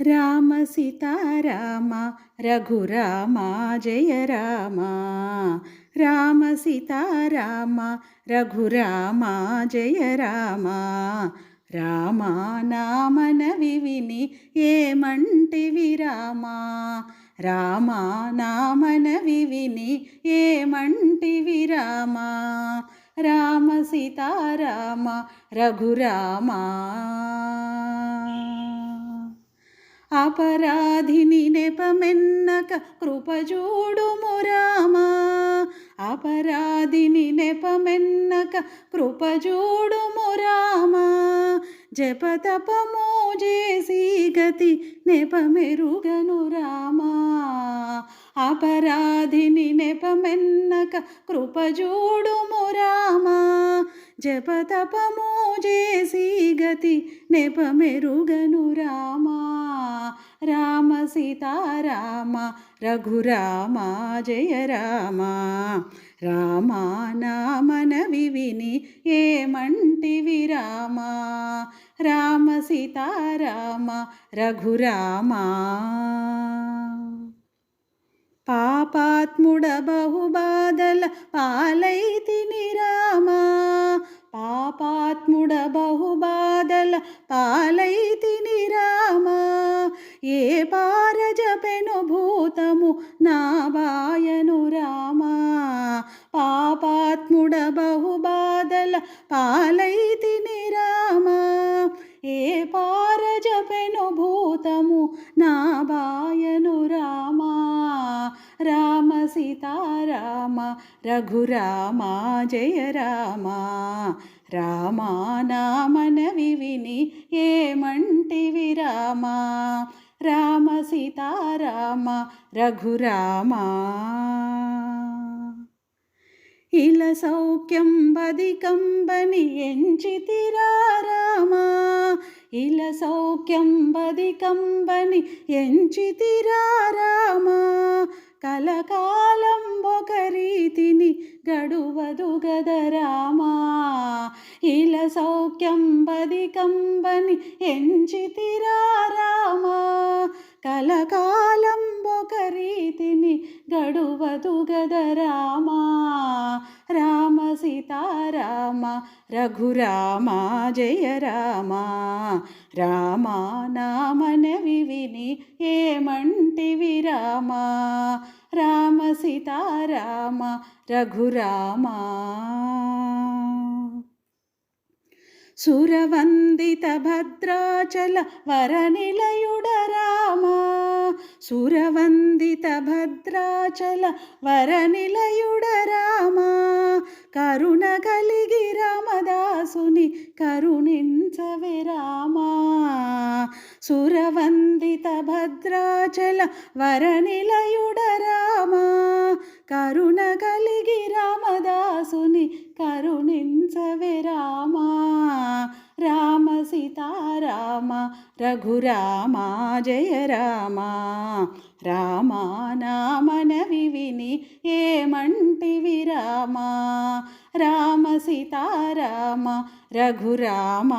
రామ సీతారామ రఘురామ జయ రామ. రామ సీతారామ రఘురామ జయ రామ. రామ నామనవి విని ఏమంటివి రామ. రామ నామనవి విని ఏమంటివి రామ. రామ సీతారామ రఘురామ. అపరాధిని నెపమెన్నక కృపజూడుము రామా. అపరాధిని నెపమెన్నక కృపజూడుము రామా. జపతపము చేసి గతి నెపమెరుగను రామా. అపరాధిని నెపమెన్నక కృపజూడుము రామా. జపతపము చేసి గతి నెపమెరుగను రామా. రామ సీతారామ రఘురామ జయ రామ. రామ నామనవి విని ఏమంటివి రామ. రామ సీతారామ రఘురామ. పాపాత్ముడ బహుబాధల పాలైతిని రామా. పాపాత్ముడ బహుబాధల పాలైతిని రామా. ఏ పారజపెను భూతము నా బాయను రామా. పాపాత్ముడ బహుబాధల పాలైతిని రామా. ఏ పారజపెను భూతము నా బాయను రామా. రామ సీతారామ రఘురామ జయ రామ. రామ నామనవి విని ఏమంటివి రామ. రామ సీతారామ రఘురామ. ఇల సౌఖ్యం బదికంబని ఎంచితిరా రామా. ఇల సౌఖ్యం బదికంబని ఎంచితిరా రామా. కలకాలం ఒక రీతిని గడువదు గద రామా. ఇల సౌఖ్యం బదికంబని ఎంచితిరా రామా. కలకాలం ఒక రీతిని గడువదు గద రామా. రామ సీతారామ రఘురామ జయ రామ. రామ నామనవి విని ఏమంటివి రామ. రామ సీతారామ రఘురామ. సురవందిత భద్రాచల వరనిలయుడ రామా. సురవందిత భద్రాచల వరనిలయుడ రామా. కరుణ కలిగి రామదాసుని కరుణించవే రామా. సురవందిత భద్రాచల వరనిలయుడ రామా. కరుణ కలిగి రామదాసుని కరుణించవే రామా. రామ సీతారామ రఘురామ జయ రామ. రామ నామనవి విని ఏమంటివి రామ. రామ సీతారామ రఘురామ.